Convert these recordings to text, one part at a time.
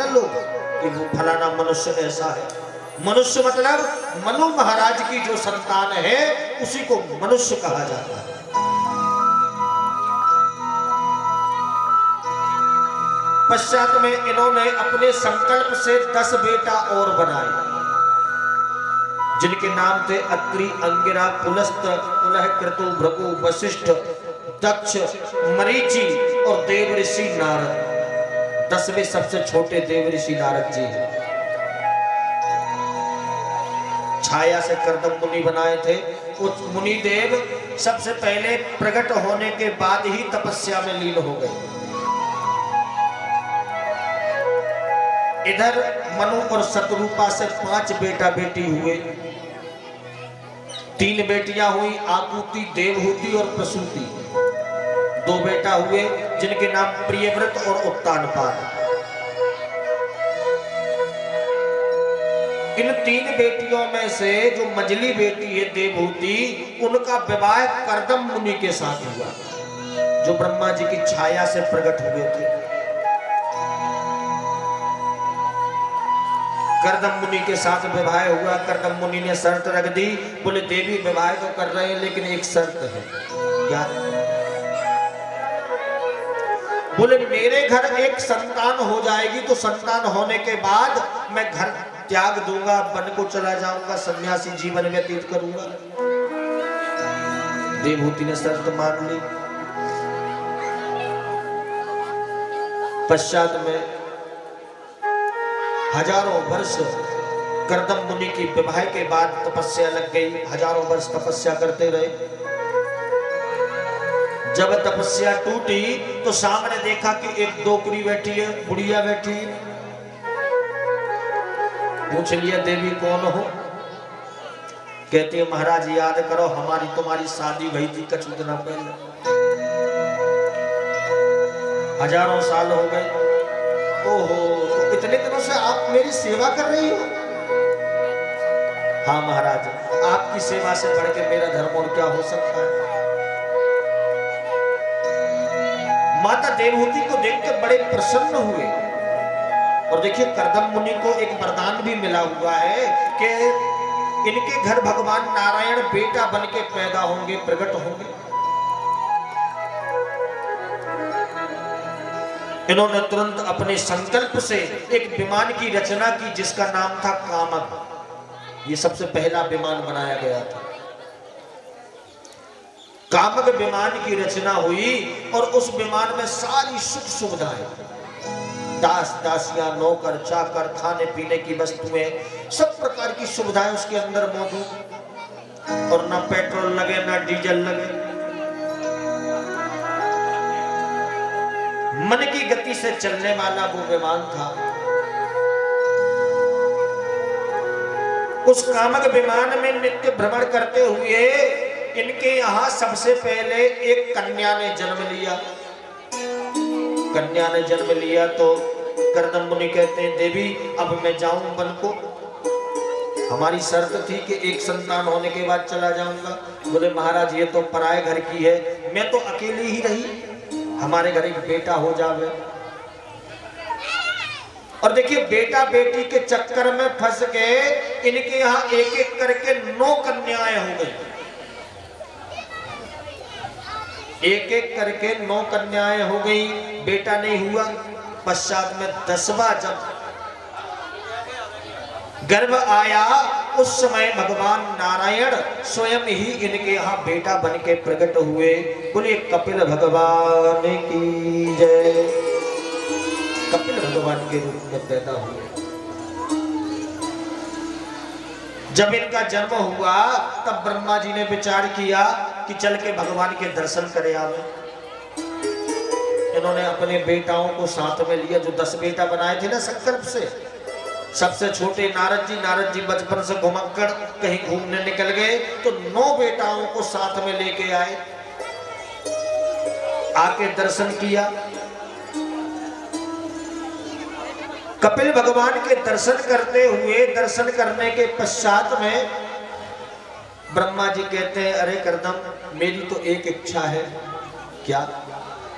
ना लोग कि वो फलाना मनुष्य ऐसा है। मनुष्य मतलब मनु महाराज की जो संतान है उसी को मनुष्य कहा जाता है। पश्चात में इन्होंने अपने संकल्प से 10 बेटा और बनाए, जिनके नाम थे अत्रि, अंगिरा, पुलस्त, पुलह, क्रतु, भृगु, वशिष्ठ, दक्ष, मरीचि और देव ऋषि नारद। 10वें सबसे छोटे देव ऋषि नारद जी हैं। छाया से कर्दम मुनि बनाए थे। उस मुनि देव सबसे पहले प्रकट होने के बाद ही तपस्या में लीन हो गए। इधर मनु और शतरूपा से 5 बेटा बेटी हुए। 3 बेटियां हुई, आकुति, देवहूति और प्रसूति। 2 बेटा हुए जिनके नाम प्रियव्रत और उत्तानपाद। इन 3 बेटियों में से जो मंझली बेटी है देवहूति, उनका विवाह कर्दम मुनि के साथ हुआ, जो ब्रह्मा जी की छाया से प्रकट हुए थे। कर्दम मुनि के साथ विवाह हुआ। कर्दम मुनि ने शर्त रख दी, बोले देवी विवाह तो कर रहे हैं लेकिन एक शर्त है। क्या? बोले मेरे घर एक संतान हो जाएगी तो संतान होने के बाद मैं घर त्याग दूंगा, वन को चला जाऊंगा, सन्यासी जीवन व्यतीत करूंगा। देवहूति ने शर्त मान ली। पश्चात में हजारों वर्ष कर्दम मुनि की विवाह के बाद तपस्या लग गई। हजारों वर्ष तपस्या करते रहे। जब तपस्या टूटी तो सामने देखा कि एक डोकरी बैठी है, बुढ़िया बैठी है। पूछ लिया देवी कौन हो? कहती है महाराज याद करो हमारी तुम्हारी शादी भई थी कुछ दिन पहले, हजारों साल हो गए। ओहो, तो इतने दिनों से आप मेरी सेवा कर रही हो? हाँ महाराज, आपकी सेवा से बढ़ के मेरा धर्म और क्या हो सकता है। माता देवहूति को देख के बड़े प्रसन्न हुए। और देखिए कर्दम मुनि को एक वरदान भी मिला हुआ है कि इनके घर भगवान नारायण बेटा बन के पैदा होंगे, प्रकट होंगे। इन्होंने तुरंत अपने संकल्प से एक विमान की रचना की जिसका नाम था कामक। ये सबसे पहला विमान बनाया गया था। कामक विमान की रचना हुई और उस विमान में सारी सुख सुविधाएं, दास दासियां, नौकर चाकर, खाने पीने की वस्तुएं, सब प्रकार की सुविधाएं उसके अंदर मौजूद। और ना पेट्रोल लगे ना डीजल लगे। मन की गति से चलने वाला वो विमान था। उस कामक विमान में नित्य भ्रमण करते हुए इनके यहाँ सबसे पहले एक कन्या ने जन्म लिया। कन्या ने जन्म लिया तो कर्दम मुनि कहते हैं देवी अब मैं जाऊं वन को। हमारी शर्त थी कि एक संतान होने के बाद चला जाऊंगा। बोले महाराज ये तो पराये घर की है, मैं तो अकेली ही रही, हमारे घर एक बेटा हो जावे। और देखिए बेटा बेटी के चक्कर में फंस के इनके यहाँ एक एक करके 9 कन्याएं हो गई। एक एक करके 9 कन्याएं हो गई, बेटा नहीं हुआ। पश्चात में 10वां जब गर्भ आया उस समय भगवान नारायण स्वयं ही इनके यहाँ बेटा बन के प्रकट हुए। बोलिए कपिल भगवान की जय। कपिल भगवान के रूप में पैदा हुए। जब इनका जन्म हुआ तब ब्रह्मा जी ने विचार किया कि चल के भगवान के दर्शन करे आवे। इन्होंने अपने बेटाओं को साथ में लिया, जो 10 बेटा बनाए थे ना संकल्प से। सबसे छोटे नारद जी बचपन से घुमक्कड़ कहीं घूमने निकल गए तो 9 बेटाओं को साथ में लेके आए। आके दर्शन किया। कपिल भगवान के दर्शन करते हुए, दर्शन करने के पश्चात में ब्रह्मा जी कहते हैं अरे कर्दम मेरी तो एक इच्छा है। क्या?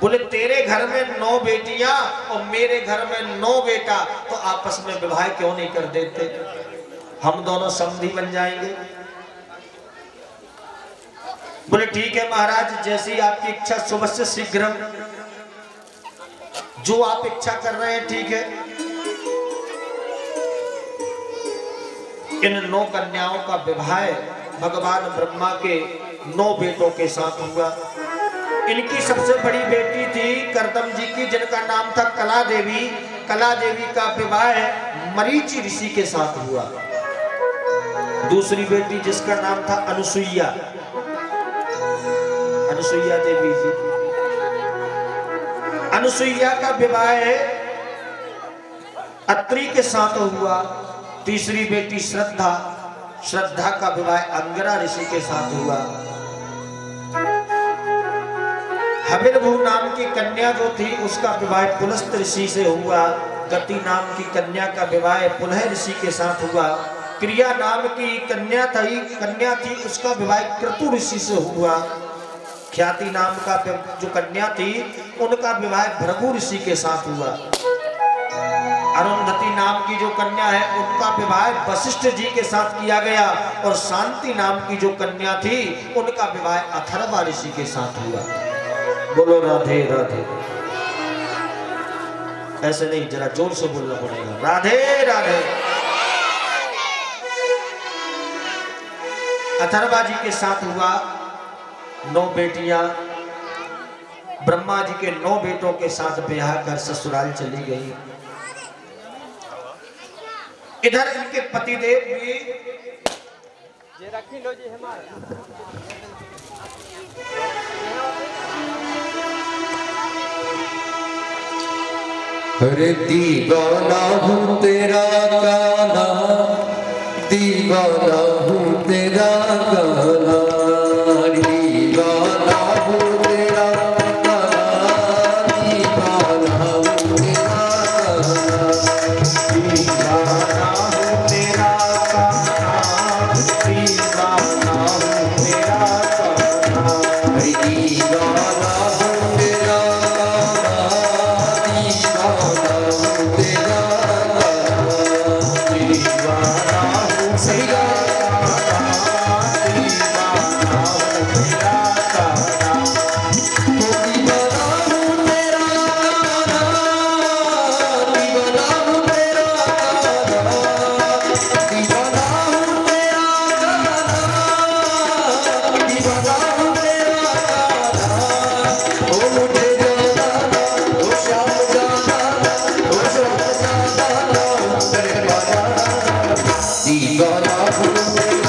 बोले तेरे घर में 9 बेटियां और मेरे घर में 9 बेटा, तो आपस में विवाह क्यों नहीं कर देते, हम दोनों समधी बन जाएंगे। बोले ठीक है महाराज, जैसी आपकी इच्छा, सुबह से शीघ्र जो आप इच्छा कर रहे हैं ठीक है। इन 9 कन्याओं का विवाह भगवान ब्रह्मा के 9 बेटों के साथ हुआ। इनकी सबसे बड़ी बेटी थी करदम जी की, जिनका नाम था कला देवी। कला देवी का विवाह मरीचि ऋषि के साथ हुआ। दूसरी बेटी जिसका नाम था अनुसुईया, अनुसुईया देवी जी, अनुसुईया का विवाह अत्रि के साथ हुआ। तीसरी बेटी श्रद्धा, श्रद्धा का विवाह अंगिरा ऋषि के साथ हुआ। हविर्भू नाम की कन्या जो थी उसका विवाह पुलस्त ऋषि से हुआ। गति नाम की कन्या का विवाह पुलह ऋषि के साथ हुआ। क्रिया नाम की कन्या थी उसका विवाह क्रतु ऋषि से हुआ। ख्याति नाम का जो कन्या थी उनका विवाह भृगु ऋषि के साथ हुआ। अरुंधति नाम की जो कन्या है उनका विवाह वशिष्ठ जी के साथ किया गया। और शांति नाम की जो कन्या थी उनका विवाह अथर्वा ऋषि के साथ हुआ। बोलो राधे राधे। ऐसे नहीं, जरा जोर से बोलना पड़ेगा, राधे राधे। अथर्वा जी के साथ हुआ। 9 बेटियां ब्रह्मा जी के 9 बेटों के साथ ब्याह कर ससुराल चली गई। इधर इनके पतिदेव भी लो जी हमारा। अरे दीवाना हूँ तेरा गाना, दीवाना हूँ तेरा गाना, दीवाना हूँ तेरा गाना, दीवाना हूँ तेरा गाना, दीवाना हूँ तेरा गाना, दीवाना हूँ तेरा गाना, दीवाना हूँ तेरा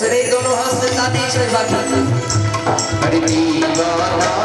ऐसे नहीं दोनों हाथ से ताली से बाकी अरे दीवाना